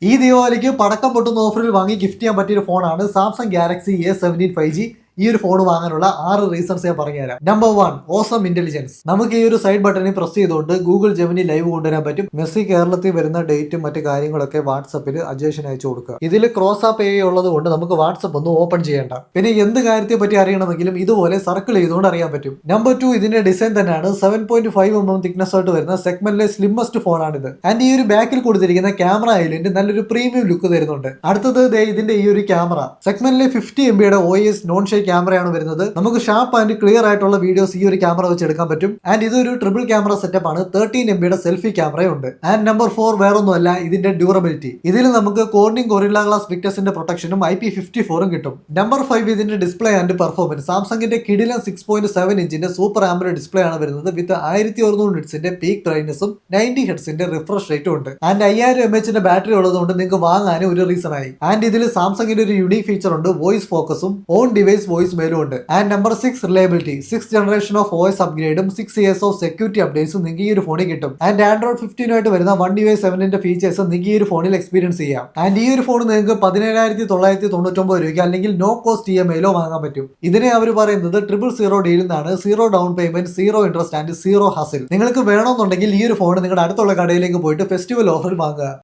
ഈ ദീപാവലിക്ക് പടക്കം പൊട്ടുന്ന ഓഫറിൽ വാങ്ങി ഗിഫ്റ്റ് ചെയ്യാൻ പറ്റിയ ഒരു ഫോണാണ് സാംസങ് ഗാലക്സി A17 5G. ഈ ഒരു ഫോൺ വാങ്ങാനുള്ള 6 റീസൺസ് ഞാൻ പറഞ്ഞുതരാം. Number 1, awesome intelligence. നമുക്ക് ഈ ഒരു സൈഡ് ബട്ടണിൽ പ്രസ് ചെയ്തുകൊണ്ട് ഗൂഗിൾ ജെമിനി ലൈവ് കൊണ്ടുവരാൻ പറ്റും. മെസ്സി കേരളത്തിൽ വരുന്ന ഡേറ്റും മറ്റു കാര്യങ്ങളൊക്കെ വാട്സപ്പിൽ അജേഷന് അയച്ചു കൊടുക്കുക. ഇതിൽ ക്രോസ് ആപ്പ് ഉള്ളത് കൊണ്ട് നമുക്ക് വാട്സപ്പ് ഒന്നും ഓപ്പൺ ചെയ്യേണ്ട. പിന്നെ എന്ത് കാര്യത്തെ പറ്റി അറിയണമെങ്കിലും ഇതുപോലെ സർക്കിൾ ചെയ്തുകൊണ്ട് അറിയാൻ പറ്റും. നമ്പർ 2, ഇതിന്റെ ഡിസൈൻ തന്നെയാണ്. 7.5 mm തിക്നെസ് ആയിട്ട് വരുന്ന സെഗ്മെന്റിലെ സ്ലിമ്മസ്റ്റ് ഫോണാണിത്. ആൻഡ് ഈ ഒരു ബാക്കിൽ കൊടുത്തിരിക്കുന്ന ക്യാമറ ഐലൻഡ് നല്ലൊരു പ്രീമിയം ലുക്ക് തരുന്നുണ്ട്. അടുത്തത് ഇതിന്റെ ഈ ഒരു ക്യാമറ സെഗ്മെന്റിലെ 50 MB OIS നോൺ ഷേക്ക് ക്യാമറയാണ് വരുന്നത്. നമുക്ക് ഷാർപ്പ് ആൻഡ് ക്ലിയർ ആയിട്ടുള്ള വീഡിയോസ് ഈ ഒരു ക്യാമറ വെച്ച് എടുക്കാൻ പറ്റും. ആൻഡ് ഇതൊരു ട്രിപ്പിൾ ക്യാമറ സെറ്റപ്പ് ആണ്. 13 MB സെൽഫി ക്യാമറയുണ്ട്. ആൻഡ് നമ്പർ 4 വേറൊന്നുമല്ല, ഇതിന്റെ ഡ്യൂറബിലിറ്റി. ഇതിൽ നമുക്ക് കോർണിംഗ് ഗൊറില്ല ഗ്ലാസ് വിക്ടസിന്റെ പ്രൊട്ടക്ഷനും IP54 കിട്ടും. നമ്പർ 5, ഇതിന്റെ ഡിസ്പ്ലേ ആൻഡ് പെർഫോമൻസ്. സാംസങ്ങിന്റെ കിടിലൻ 6.7 ഇഞ്ചിന്റെ സൂപ്പർ ആംബുലൻസ് ഡിസ്പ്ലേ ആണ് വരുന്നത്. വിത്ത് 1100 നിറ്റ്സിന്റെ പീക്ക് ബ്രൈറ്റ്നസും 90 ഹെർട്സിന്റെ റിഫ്രഷ് റേറ്റും ഉണ്ട്. ആൻഡ് 5000 mAh ബാറ്ററി ഉള്ളതുകൊണ്ട് നിങ്ങൾക്ക് വാങ്ങാനും ഒരു റീസൺ ആയി. ആൻഡ് ഇതിൽ സാംസങ്ങിന്റെ ഒരു യുണീക് ഫീച്ചർ ഉണ്ട്. വോയിസ് ഫോക്കസും ഓൺ ഡിവൈസ് വോയിസ് മെയിലും ഉണ്ട്. And number 6, reliability. 6th generation of OS അപ്ഗ്രേഡും 6 years ഓഫ് സെക്യൂരിറ്റി അപ്ഡേറ്റ്സും നിങ്ങൾക്ക് ഈ ഒരു ഫോണിൽ കിട്ടും. ആൻഡ് Android 15 ആയിട്ട് വരുന്ന One UI 7ന്റെ ഫീച്ചേഴ്സ് നിങ്ങൾക്ക് ഈ ഒരു ഫോണിൽ എക്സ്പീരിയൻസ് ചെയ്യാം. ആൻഡ് ഈ ഒരു ഫോൺ നിങ്ങൾക്ക് 17,999 രൂപയ്ക്ക് അല്ലെങ്കിൽ നോ കോസ്റ്റ് EMI-ലോ വാങ്ങാൻ പറ്റും. ഇതിനെ അവർ പറയുന്നത് 000 ഡീൽ എന്നാണ്. 0 ഡൗൺ പേയ്മെന്റ്, 0 ഇൻട്രസ്റ്റ് ആൻഡ് 0 ഹസിൽ. നിങ്ങൾക്ക് വേണമെന്നുണ്ടെങ്കിൽ ഈ ഒരു ഫോൺ നിങ്ങളുടെ അടുത്തുള്ള കടയിലേക്ക് പോയിട്ട് ഫെസ്റ്റിവൽ ഓഫറിൽ വാങ്ങുക.